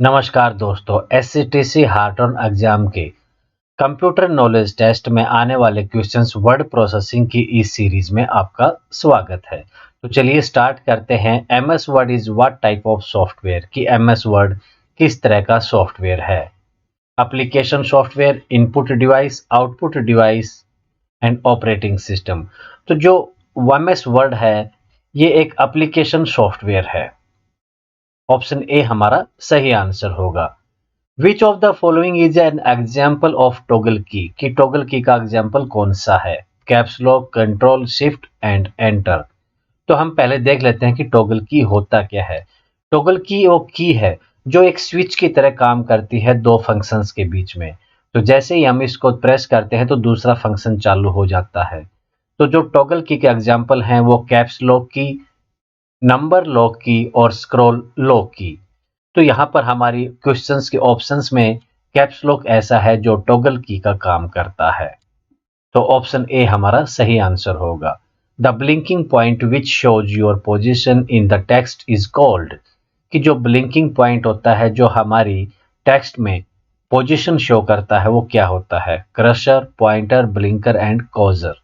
नमस्कार दोस्तों, एससीटीसी heart on exam के कंप्यूटर नॉलेज टेस्ट में आने वाले क्वेश्चंस वर्ड प्रोसेसिंग की इस सीरीज में आपका स्वागत है। तो चलिए स्टार्ट करते हैं। MS Word is what type of software, कि एमएस वर्ड किस तरह का सॉफ्टवेयर है। Application software, input device, output device and operating system. तो जो एमएस वर्ड है ये एक एप्लीकेशन सॉफ्टवेयर है। ऑप्शन ए हमारा सही आंसर होगा। Which of the following is an example of toggle की, कि टॉगल की का एग्जाम्पल कौन सा है। Caps lock, control, shift and enter. तो हम पहले देख लेते हैं कि टॉगल की होता क्या है। टॉगल की वो की है जो एक स्विच की तरह काम करती है दो फंक्शंस के बीच में। तो जैसे ही हम इसको प्रेस करते हैं तो दूसरा फंक्शन चालू हो जाता है। तो जो टॉगल की के एग्जाम्पल हैं वो कैप्स लॉक की, नंबर लॉक की और स्क्रॉल लॉक की। तो यहाँ पर हमारी क्वेश्चंस के ऑप्शंस में कैप्स लॉक ऐसा है जो टॉगल की का काम करता है। तो ऑप्शन ए हमारा सही आंसर होगा। The blinking point which shows your position in the text is called, कि जो ब्लिंकिंग पॉइंट होता है जो हमारी टेक्स्ट में पोजीशन शो करता है वो क्या होता है। Crusher, pointer, blinker and causer.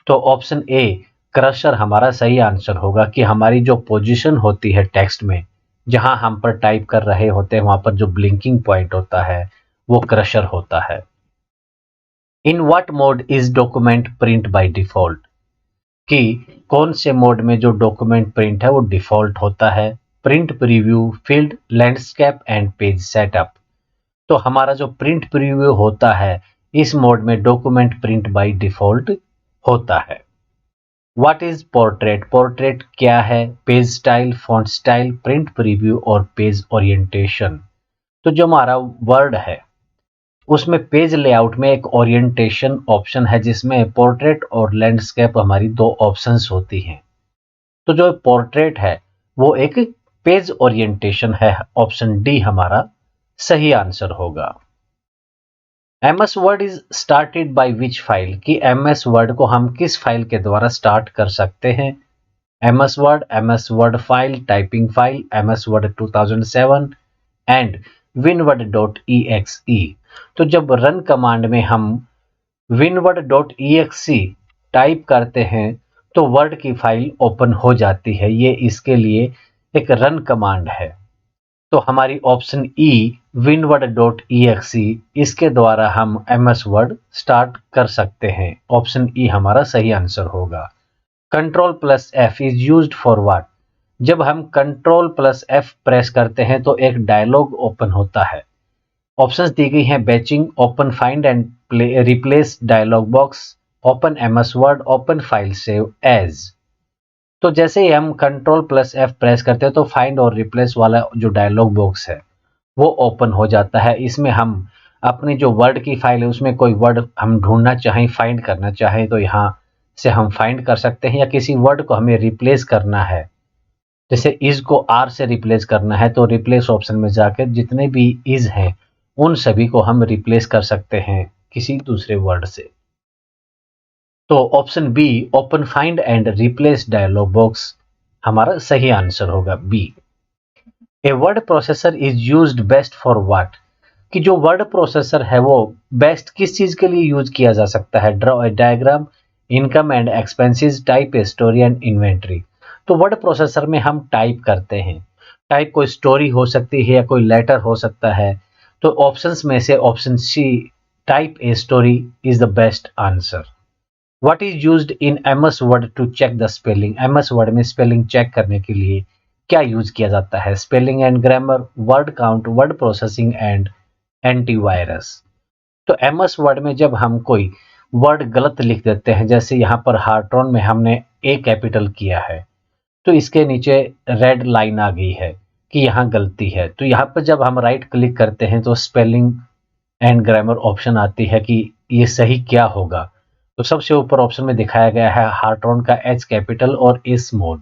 तो ऑप्शन ए क्रशर हमारा सही आंसर होगा, कि हमारी जो पोजीशन होती है टेक्स्ट में जहां हम पर टाइप कर रहे होते हैं वहां पर जो ब्लिंकिंग पॉइंट होता है वो क्रशर होता है। In what mode is document print by default, कि कौन से मोड में जो डॉक्यूमेंट प्रिंट है वो डिफॉल्ट होता है। Print preview, field, landscape and page setup. तो हमारा जो प्रिंट प्रीव्यू होता है इस मोड में डॉक्यूमेंट प्रिंट बाय डिफॉल्ट होता है। व्हाट इज पोर्ट्रेट, पोर्ट्रेट क्या है। Page style, font style, print preview और पेज ओरिएंटेशन। तो जो हमारा वर्ड है उसमें पेज लेआउट में एक ओरिएंटेशन ऑप्शन है जिसमें पोर्ट्रेट और लैंडस्केप हमारी दो ऑप्शंस होती हैं। तो जो पोर्ट्रेट है वो एक पेज ओरिएंटेशन है। ऑप्शन डी हमारा सही आंसर होगा। MS Word is started by which file, कि एमएस वर्ड को हम किस फाइल के द्वारा स्टार्ट कर सकते हैं। MS word file, typing file, MS word 2007 and winword.exe। तो जब रन कमांड में हम winword.exe टाइप करते हैं तो वर्ड की फाइल ओपन हो जाती है। ये इसके लिए एक रन कमांड है। तो हमारी ऑप्शन ई winword.exe, इसके द्वारा हम एमएस वर्ड स्टार्ट कर सकते हैं। ऑप्शन ई हमारा सही आंसर होगा। Control plus F is used for what, जब हम कंट्रोल प्लस एफ प्रेस करते हैं तो एक डायलॉग ओपन होता है। ऑप्शंस दी गई हैं batching, open find and replace dialog box, open MS Word, open file save as. तो जैसे ही हम कंट्रोल प्लस एफ प्रेस करते हैं तो फाइंड और रिप्लेस वाला जो डायलॉग बॉक्स है वो ओपन हो जाता है। इसमें हम अपनी जो वर्ड की फाइल है उसमें कोई वर्ड हम ढूंढना चाहें, फाइंड करना चाहें तो यहाँ से हम फाइंड कर सकते हैं, या किसी वर्ड को हमें रिप्लेस करना है जैसे इज को आर से रिप्लेस करना है तो रिप्लेस ऑप्शन में जाकर जितने भी इज हैं उन सभी को हम रिप्लेस कर सकते हैं किसी दूसरे वर्ड से। तो option B open find and replace dialog box हमारा सही आंसर होगा B. A word processor is used best for what, कि जो वर्ड प्रोसेसर है वो बेस्ट किस चीज के लिए यूज किया जा सकता है। Draw a diagram, income and expenses, type a story and inventory. तो वर्ड प्रोसेसर में हम टाइप करते हैं। टाइप कोई स्टोरी हो सकती है या कोई लेटर हो सकता है। तो ऑप्शंस में से option C type a story is the best answer. What is used in MS Word to check the spelling, MS Word में स्पेलिंग चेक करने के लिए क्या यूज किया जाता है। Spelling and grammar, word count, word processing and antivirus. तो MS Word में जब हम कोई वर्ड गलत लिख देते हैं, जैसे यहाँ पर हार्ट्रॉन में हमने ए कैपिटल किया है तो इसके नीचे रेड लाइन आ गई है कि यहाँ गलती है। तो यहाँ पर जब हम राइट क्लिक करते हैं तो स्पेलिंग एंड ग्रामर ऑप्शन आती है कि ये सही क्या होगा। तो सबसे ऊपर ऑप्शन में दिखाया गया है हार्ट्रॉन का एच कैपिटल और ए स्मॉल।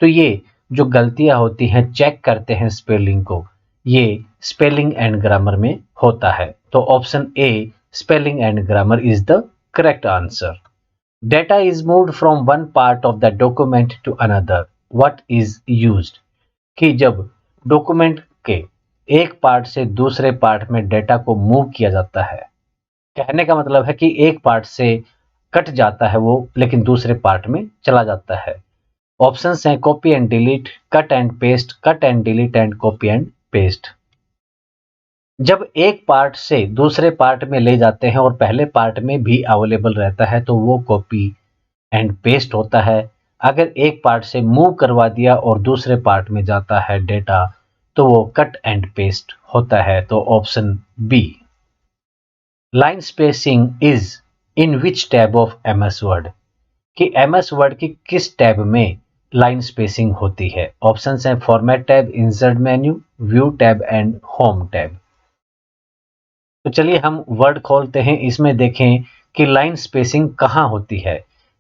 तो ये जो गलतियां होती हैं चेक करते हैं स्पेलिंग को, ये स्पेलिंग एंड ग्रामर में होता है। तो option A spelling and grammar is the correct answer. Data is moved from one part of the document to another, what is used, कि जब डॉक्यूमेंट के एक पार्ट से दूसरे पार्ट में डेटा को मूव किया जाता है। कहने का मतलब है कि एक पार्ट से कट जाता है वो, लेकिन दूसरे पार्ट में चला जाता है। ऑप्शंस हैं copy and delete, cut and paste, cut and delete and copy and paste. जब एक पार्ट से दूसरे पार्ट में ले जाते हैं और पहले पार्ट में भी अवेलेबल रहता है तो वो कॉपी एंड पेस्ट होता है। अगर एक पार्ट से मूव करवा दिया और दूसरे पार्ट में जाता है डेटा तो वो कट एंड पेस्ट होता है। तो option B. Line spacing is in which tab of MS Word, कि एमएस वर्ड की किस टैब में लाइन स्पेसिंग होती है। ऑप्शंस हैं format tab, insert menu, view tab and home tab. तो चलिए हम वर्ड खोलते हैं, इसमें देखें कि लाइन स्पेसिंग कहाँ होती है।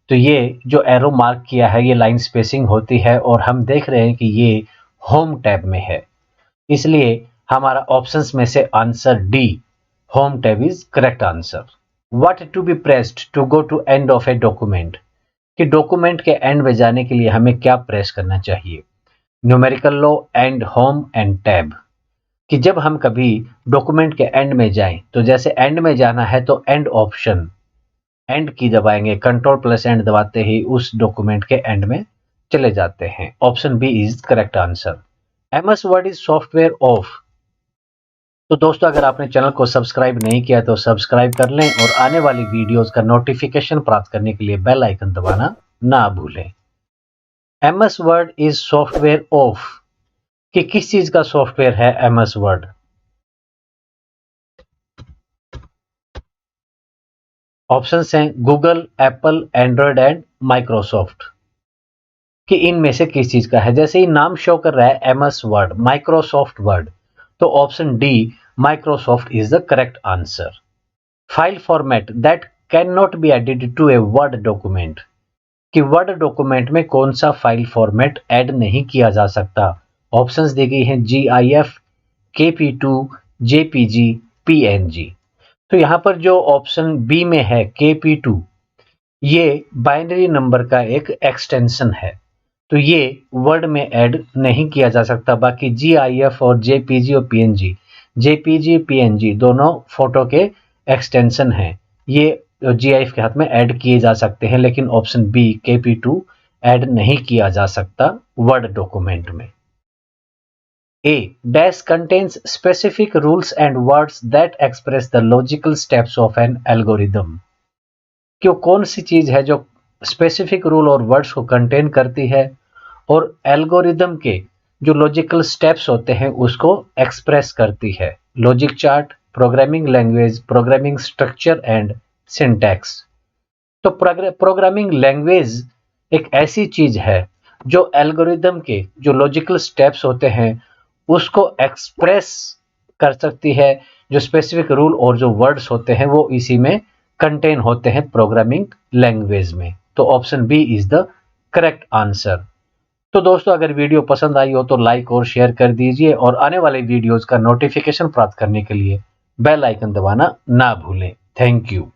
तो ये जो एरो मार्क किया है ये लाइन स्पेसिंग होती है और हम देख रहे हैं कि ये होम टैब में है, इसलिए हमारा ऑप्शंस में से answer D home tab is correct answer. What to be pressed to go to end of a document, कि डॉक्यूमेंट के एंड में जाने के लिए हमें क्या प्रेस करना चाहिए। Numerical low, end, home and tab. कि जब हम कभी डॉक्यूमेंट के एंड में जाएं तो जैसे एंड में जाना है तो एंड ऑप्शन, एंड की दबाएंगे, कंट्रोल प्लस एंड दबाते ही उस डॉक्यूमेंट के एंड में चले जाते हैं। Option B is correct answer. MS Word is software of. तो दोस्तों अगर आपने चैनल को सब्सक्राइब नहीं किया तो सब्सक्राइब कर लें और आने वाली वीडियोस का नोटिफिकेशन प्राप्त करने के लिए बेल आइकन दबाना ना भूलें। MS Word is software of, कि किस चीज का सॉफ्टवेयर है एमएस वर्ड। ऑप्शंस हैं Google, Apple, Android and Microsoft, कि इनमें से किस चीज का है। जैसे ही नाम शो कर रहा है एमएस वर्ड, माइक्रोसॉफ्ट वर्ड, तो option D Microsoft is the correct answer. File format that can not be edited to a word document, कि वर्ड डॉक्यूमेंट में कौन सा फाइल फॉर्मेट ऐड नहीं किया जा सकता। ऑप्शंस दी गई हैं GIF, KP2, JPG, PNG। तो यहां पर जो ऑप्शन बी में है KP2, ये बाइनरी नंबर का एक एक्सटेंशन है, तो ये वर्ड में ऐड नहीं किया जा सकता। बाकी GIF और JPG और PNG, JPG PNG दोनों फोटो के एक्सटेंशन हैं, ये GIF के हाथ में ऐड किए जा सकते हैं, लेकिन ऑप्शन बी KP2 ऐड नहीं किया जा सकता वर्ड डॉक्यूमेंट में। A dash contains specific rules and words that express the logical steps of an algorithm, कि कौन सी चीज है जो स्पेसिफिक रूल और वर्ड्स को कंटेन करती है और एल्गोरिदम के जो लॉजिकल स्टेप्स होते हैं उसको एक्सप्रेस करती है। Logic chart, programming language, programming structure and syntax. तो प्रोग्रामिंग लैंग्वेज एक ऐसी चीज है जो एल्गोरिदम के जो लॉजिकल स्टेप्स होते हैं उसको एक्सप्रेस कर सकती है। जो स्पेसिफिक रूल और जो वर्ड्स होते हैं वो इसी में कंटेन होते हैं प्रोग्रामिंग लैंग्वेज में। तो option B is the correct answer. तो दोस्तों अगर वीडियो पसंद आई हो तो लाइक और शेयर कर दीजिए और आने वाले वीडियोस का नोटिफिकेशन प्राप्त करने के लिए बेल आइकन दबाना ना भूलें। Thank you.